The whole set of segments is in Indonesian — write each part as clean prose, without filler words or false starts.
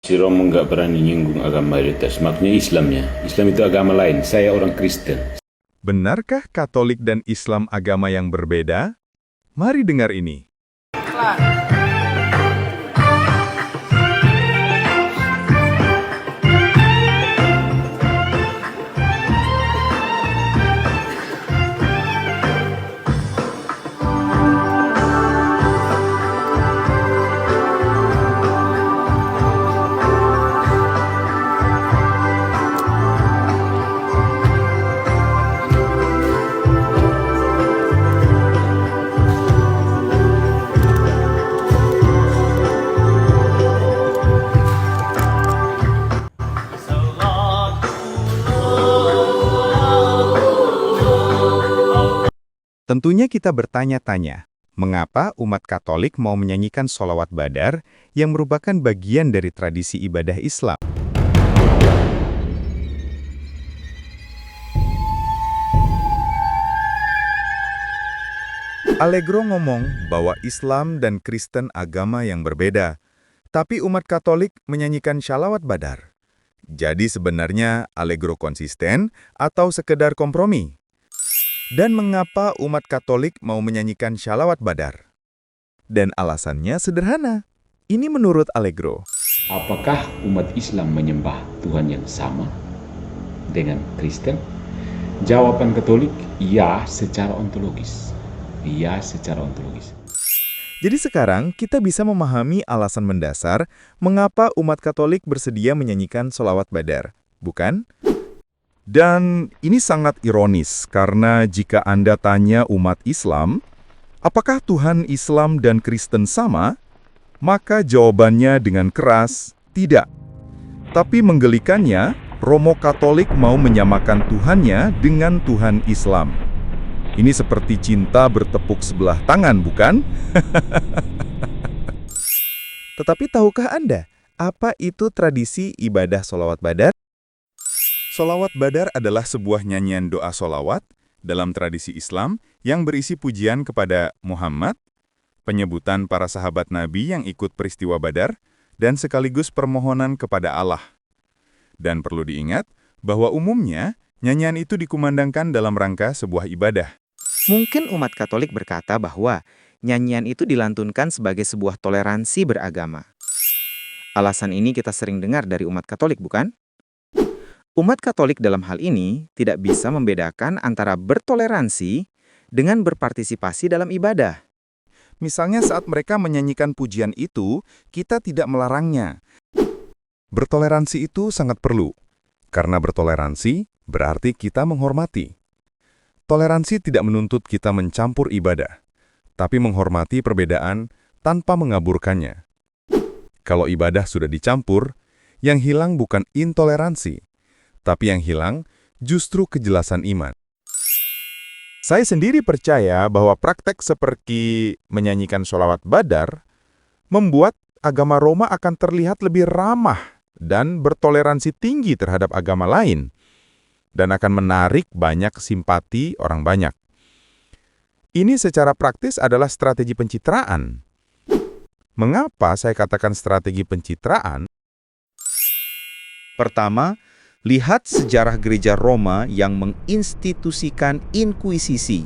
Si Romo nggak berani nyinggung agama mayoritas, makanya Islamnya. Islam itu agama lain, saya orang Kristen. Benarkah Katolik dan Islam agama yang berbeda? Mari dengar ini. Tentunya kita bertanya-tanya, mengapa umat Katolik mau menyanyikan sholawat Badar yang merupakan bagian dari tradisi ibadah Islam? Allegro ngomong bahwa Islam dan Kristen agama yang berbeda, tapi umat Katolik menyanyikan sholawat Badar. Jadi sebenarnya Allegro konsisten atau sekedar kompromi? Dan mengapa umat Katolik mau menyanyikan sholawat Badar? Dan alasannya sederhana. Ini menurut Allegro. Apakah umat Islam menyembah Tuhan yang sama dengan Kristen? Jawaban Katolik, ya secara ontologis. Ya secara ontologis. Jadi sekarang kita bisa memahami alasan mendasar mengapa umat Katolik bersedia menyanyikan sholawat Badar, bukan? Dan ini sangat ironis karena jika Anda tanya umat Islam, apakah Tuhan Islam dan Kristen sama? Maka jawabannya dengan keras, tidak. Tapi menggelikannya, Romo Katolik mau menyamakan Tuhannya dengan Tuhan Islam. Ini seperti cinta bertepuk sebelah tangan, bukan? Tetapi tahukah Anda, apa itu tradisi ibadah sholawat Badar? Sholawat Badar adalah sebuah nyanyian doa sholawat dalam tradisi Islam yang berisi pujian kepada Muhammad, penyebutan para sahabat Nabi yang ikut peristiwa Badar, dan sekaligus permohonan kepada Allah. Dan perlu diingat bahwa umumnya nyanyian itu dikumandangkan dalam rangka sebuah ibadah. Mungkin umat Katolik berkata bahwa nyanyian itu dilantunkan sebagai sebuah toleransi beragama. Alasan ini kita sering dengar dari umat Katolik, bukan? Umat Katolik dalam hal ini tidak bisa membedakan antara bertoleransi dengan berpartisipasi dalam ibadah. Misalnya saat mereka menyanyikan pujian itu, kita tidak melarangnya. Bertoleransi itu sangat perlu, karena bertoleransi berarti kita menghormati. Toleransi tidak menuntut kita mencampur ibadah, tapi menghormati perbedaan tanpa mengaburkannya. Kalau ibadah sudah dicampur, yang hilang bukan intoleransi, tapi yang hilang justru kejelasan iman. Saya sendiri percaya bahwa praktek seperti menyanyikan sholawat Badar membuat agama Roma akan terlihat lebih ramah dan bertoleransi tinggi terhadap agama lain, dan akan menarik banyak simpati orang banyak. Ini secara praktis adalah strategi pencitraan. Mengapa saya katakan strategi pencitraan? Pertama, lihat sejarah gereja Roma yang menginstitusikan inkuisisi,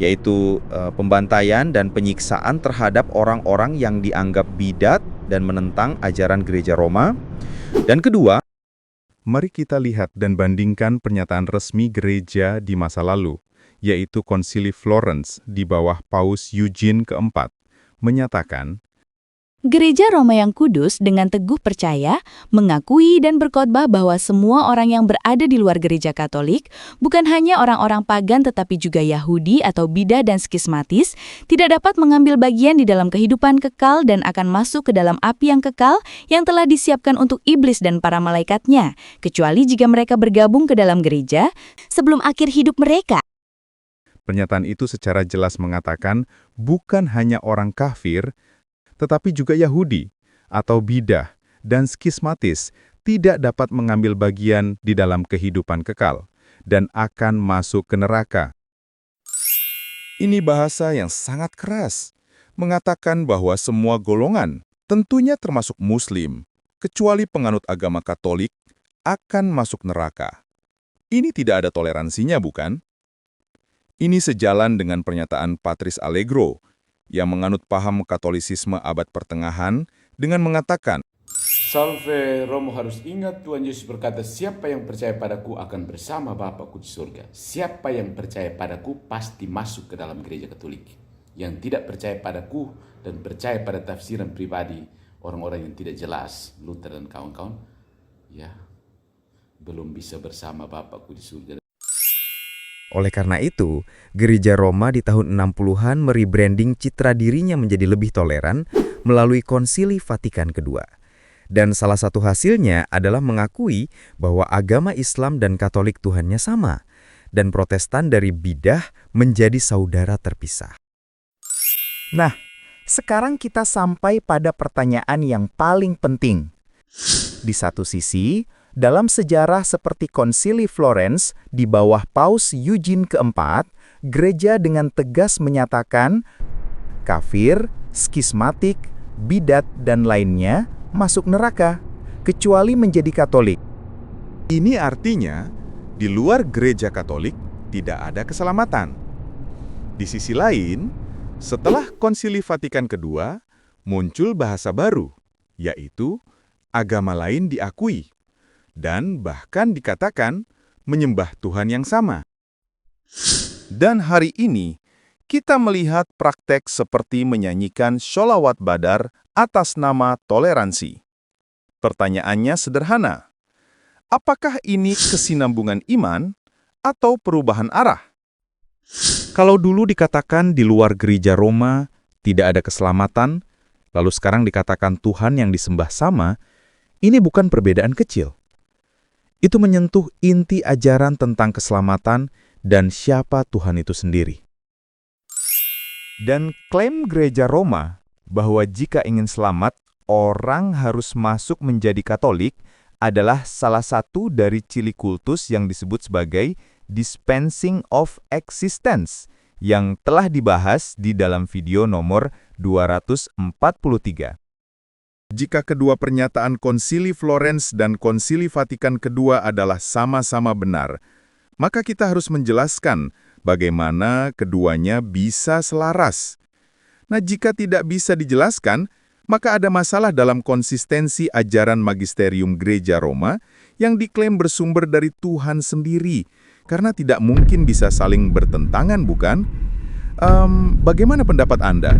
yaitu pembantaian dan penyiksaan terhadap orang-orang yang dianggap bidat dan menentang ajaran gereja Roma. Dan kedua, mari kita lihat dan bandingkan pernyataan resmi gereja di masa lalu, yaitu Konsili Florence di bawah Paus Eugene keempat, menyatakan, Gereja Roma yang kudus dengan teguh percaya, mengakui dan berkhotbah bahwa semua orang yang berada di luar gereja Katolik, bukan hanya orang-orang pagan tetapi juga Yahudi atau bidah dan skismatis, tidak dapat mengambil bagian di dalam kehidupan kekal dan akan masuk ke dalam api yang kekal yang telah disiapkan untuk iblis dan para malaikatnya, kecuali jika mereka bergabung ke dalam gereja sebelum akhir hidup mereka. Pernyataan itu secara jelas mengatakan bukan hanya orang kafir, tetapi juga Yahudi atau bidah dan skismatis tidak dapat mengambil bagian di dalam kehidupan kekal dan akan masuk ke neraka. Ini bahasa yang sangat keras, mengatakan bahwa semua golongan, tentunya termasuk Muslim, kecuali penganut agama Katolik, akan masuk neraka. Ini tidak ada toleransinya, bukan? Ini sejalan dengan pernyataan Patris Allegro yang menganut paham Katolisisme abad pertengahan dengan mengatakan, Salve Romo harus ingat Tuhan Yesus berkata, siapa yang percaya padaku akan bersama Bapakku di surga. Siapa yang percaya padaku pasti masuk ke dalam gereja Katolik. Yang tidak percaya padaku dan percaya pada tafsiran pribadi orang-orang yang tidak jelas, Luther dan kawan-kawan, ya belum bisa bersama Bapakku di surga. Oleh karena itu, Gereja Roma di tahun 60-an merebranding citra dirinya menjadi lebih toleran melalui Konsili Vatikan II. Dan salah satu hasilnya adalah mengakui bahwa agama Islam dan Katolik Tuhannya sama, dan Protestan dari bidah menjadi saudara terpisah. Nah, sekarang kita sampai pada pertanyaan yang paling penting. Di satu sisi, dalam sejarah seperti Konsili Florence di bawah Paus Eugene keempat, gereja dengan tegas menyatakan kafir, skismatik, bidat, dan lainnya masuk neraka, kecuali menjadi Katolik. ini artinya di luar gereja Katolik tidak ada keselamatan. Di sisi lain, setelah Konsili Vatikan II, muncul bahasa baru, yaitu agama lain diakui, dan bahkan dikatakan menyembah Tuhan yang sama. Dan hari ini, kita melihat praktek seperti menyanyikan sholawat badar atas nama toleransi. Pertanyaannya sederhana, apakah ini kesinambungan iman atau perubahan arah? Kalau dulu dikatakan di luar gereja Roma tidak ada keselamatan, lalu sekarang dikatakan Tuhan yang disembah sama, ini bukan perbedaan kecil. Itu menyentuh inti ajaran tentang keselamatan dan siapa Tuhan itu sendiri. Dan klaim gereja Roma bahwa jika ingin selamat, orang harus masuk menjadi Katolik adalah salah satu dari ciri kultus yang disebut sebagai dispensing of existence yang telah dibahas di dalam video nomor 243. Jika kedua pernyataan Konsili Florence dan Konsili Vatikan II adalah sama-sama benar, maka kita harus menjelaskan bagaimana keduanya bisa selaras. Nah, jika tidak bisa dijelaskan, maka ada masalah dalam konsistensi ajaran magisterium Gereja Roma yang diklaim bersumber dari Tuhan sendiri, karena tidak mungkin bisa saling bertentangan, bukan? Bagaimana pendapat Anda?